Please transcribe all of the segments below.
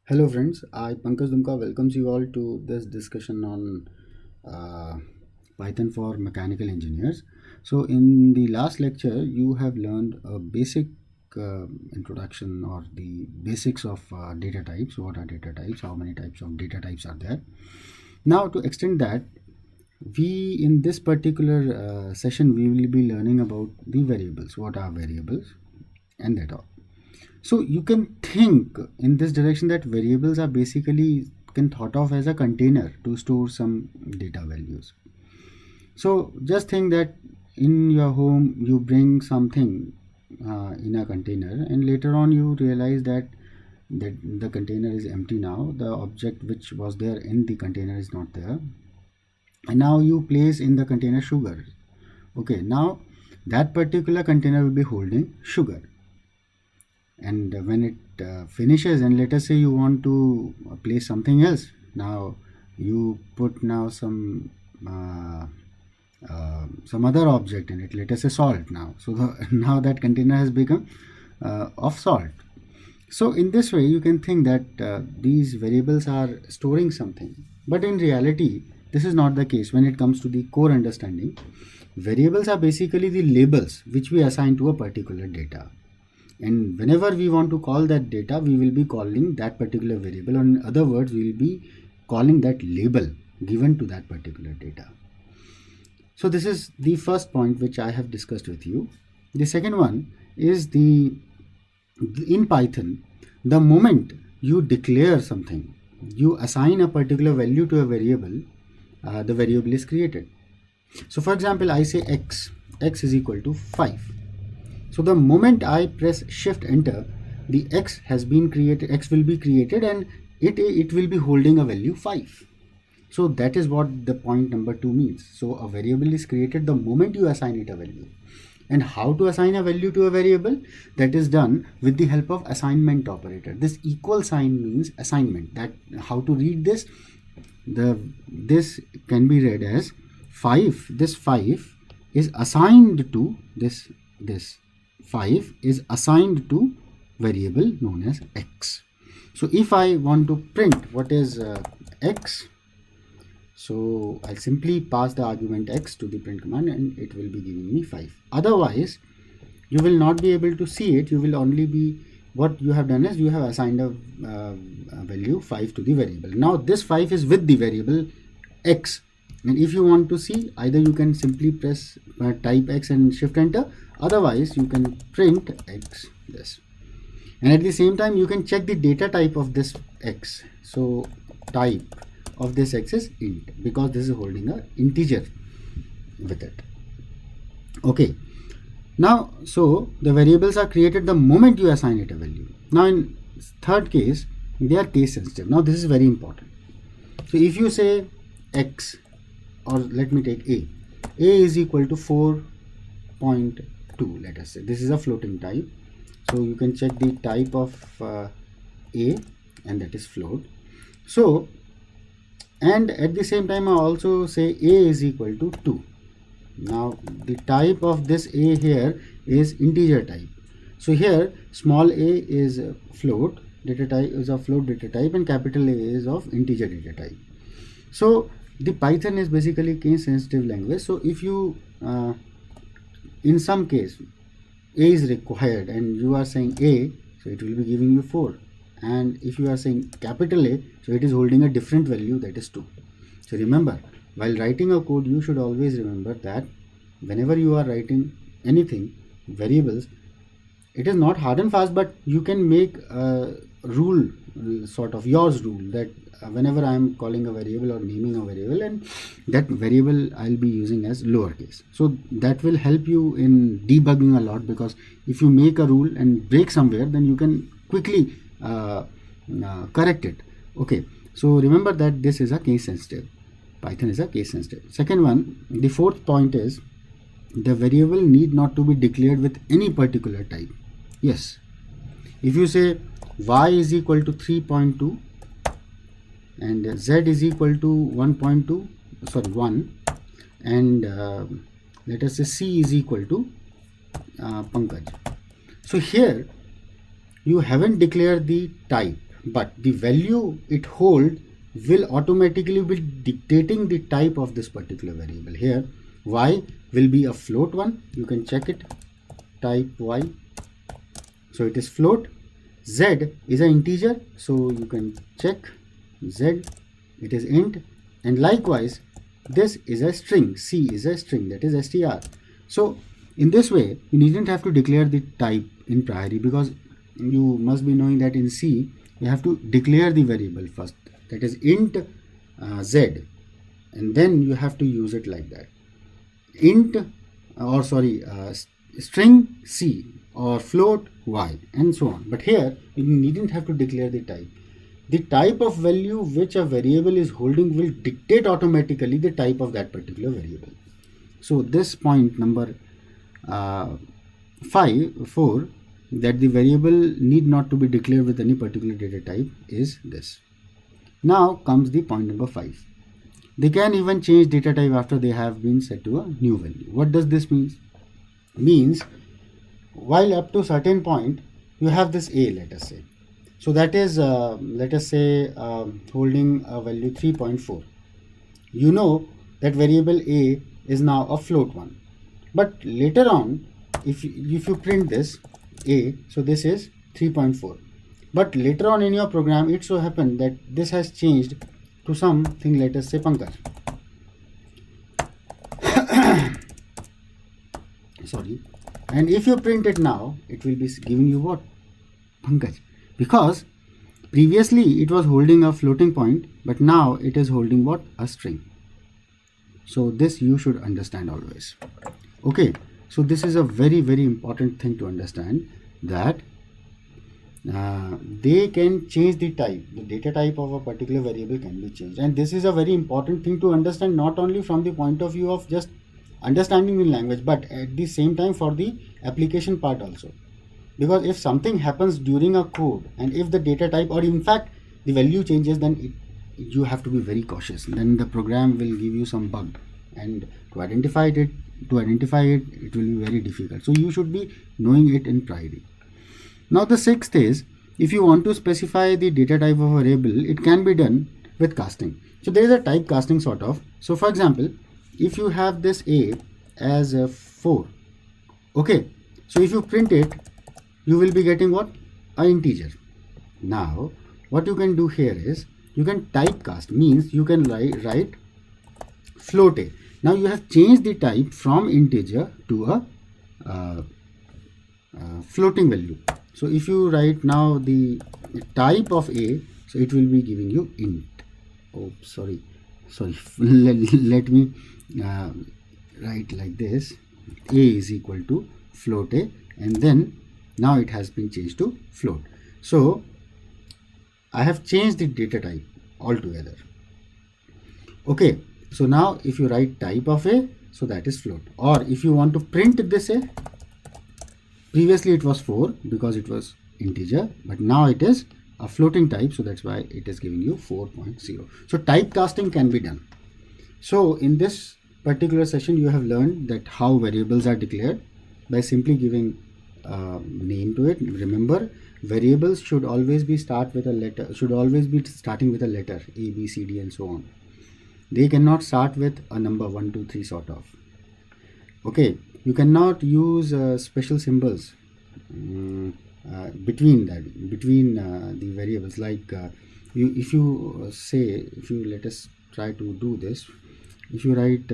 Hello friends, I Pankaj Dumka welcomes you all to this discussion on uh, Python for mechanical engineers. So in the last lecture, you have learned a basic introduction or the basics of data types. What are data types? How many types of data types are there? Now to extend that, we in this particular session we will be learning about the variables. What are variables? And that all. So you can think in this direction that variables are basically can thought of as a container to store some data values. So just think that in your home you bring something in a container, and later on you realize that the container is empty now. The object which was there in the container is not there, and now you place in the container sugar. Okay, now that particular container will be holding sugar, and when it finishes, and let us say you want to place something else, now you put now some other object in it, let us say salt now. So now that container has become of salt. So in this way you can think that these variables are storing something, but in reality this is not the case. When it comes to the core understanding, variables are basically the labels which we assign to a particular data, and whenever we want to call that data we will be calling that particular variable, or in other words we will be calling that label given to that particular data. So this is the first point which I have discussed with you. The second one is in Python, the moment you declare something, you assign a particular value to a variable, the variable is created. So for example, I say x is equal to 5. So the moment I press shift enter, the x has been created, x will be created, and it will be holding a value 5. So that is what the point number 2 means. So a variable is created the moment you assign it a value. And how to assign a value to a variable? That is done with the help of assignment operator. This equal sign means assignment. That how to read this? This can be read as 5. This 5 is assigned to this 5 is assigned to variable known as x. So if I want to print what is x, so I'll simply pass the argument x to the print command and it will be giving me 5. Otherwise, you will not be able to see it. You will only be, what you have done is you have assigned a value 5 to the variable. Now this 5 is with the variable x. And if you want to see, either you can simply press type x and shift enter. Otherwise, you can print x this. And at the same time, you can check the data type of this x. So type of this x is int, because this is holding a integer with it. Okay, now so the variables are created the moment you assign it a value. Now in third case, they are case sensitive. Now this is very important. So if you say x, or let me take a is equal to 4.2, let us say this is a floating type, so you can check the type of a, and that is float. So, and at the same time I also say a is equal to 2. Now the type of this a here is integer type. So here small a is float data type, is of float data type, and capital A is of integer data type. So the Python is basically case sensitive language. So if you in some case a is required and you are saying a, so it will be giving you 4. And if you are saying capital A, so it is holding a different value, that is 2. So remember, while writing a code, you should always remember that whenever you are writing anything, variables, it is not hard and fast, but you can make a rule, sort of yours rule, that whenever I am calling a variable or naming a variable, and that variable I'll be using as lowercase. So that will help you in debugging a lot, because if you make a rule and break somewhere, then you can quickly correct it. Okay, so remember that this is a case sensitive. Python is a case sensitive. Second one, the fourth point is the variable need not to be declared with any particular type. Yes, if you say y is equal to 3.2 and z is equal to 1.2, sorry 1, and let us say c is equal to Pankaj. So here you haven't declared the type, but the value it hold will automatically be dictating the type of this particular variable. Here y will be a float one, you can check it, type y, so it is float. Z is an integer, so you can check z, it is int, and likewise this is a string, c is a string, that is str. So in this way you needn't have to declare the type in priori, because you must be knowing that in C you have to declare the variable first, that is int z, and then you have to use it like that, int string c or float y and so on. But here you needn't have to declare the type. The type of value which a variable is holding will dictate automatically the type of that particular variable. So this point number 4, that the variable need not to be declared with any particular data type, is this. Now comes the point number 5. They can even change data type after they have been set to a new value. What does this mean? Means while up to certain point you have this a, let us say, so that is let us say holding a value 3.4. you know that variable a is now a float one, but later on if you print this a, so this is 3.4, but later on in your program it so happened that this has changed to something, let us say Pankaj. Sorry, and if you print it now, it will be giving you what? Pankaj, because previously it was holding a floating point, but now it is holding what? A string. So this you should understand always. Okay, so this is a very important thing to understand, that they can change the type, the data type of a particular variable can be changed, and this is a very important thing to understand, not only from the point of view of just understanding the language, but at the same time for the application part also. Because if something happens during a code, and if the data type or in fact the value changes, then you have to be very cautious, then the program will give you some bug, and to identify it will be very difficult. So you should be knowing it in priority. Now the sixth is, if you want to specify the data type of a variable, it can be done with casting. So there is a type casting sort of. So for example, if you have this a as a 4, okay, so if you print it, you will be getting what? An integer. Now what you can do here is, you can typecast, means you can write float a. Now you have changed the type from integer to a floating value. So if you write now the type of a, so it will be giving you int. Oh, sorry. Let me write like this: a is equal to float a, and then now it has been changed to float. So I have changed the data type altogether. Okay, so now if you write type of a, so that is float. Or if you want to print this a, previously it was 4 because it was integer, but now it is a floating type, so that's why it is giving you 4.0. So typecasting can be done. So in this particular session you have learned that how variables are declared by simply giving name to it. Remember, variables should always be starting with a letter A, B, C, D and so on. They cannot start with a number 1, 2, 3 sort of. Okay, you cannot use special symbols between the variables, like if you let us try to do this. If you write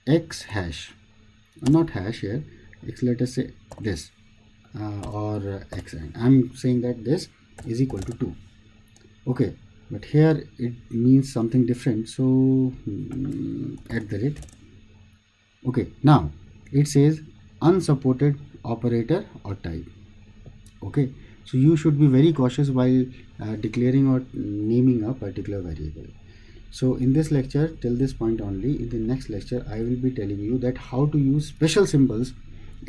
x hash, not hash here, x, let us say this, or x, and I'm saying that this is equal to 2. Okay, but here it means something different, so at the rate. Okay, now it says unsupported operator or type. Okay, so you should be very cautious while declaring or naming a particular variable. So in this lecture, till this point only. In the next lecture I will be telling you that how to use special symbols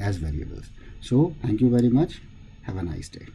as variables. So thank you very much. Have a nice day.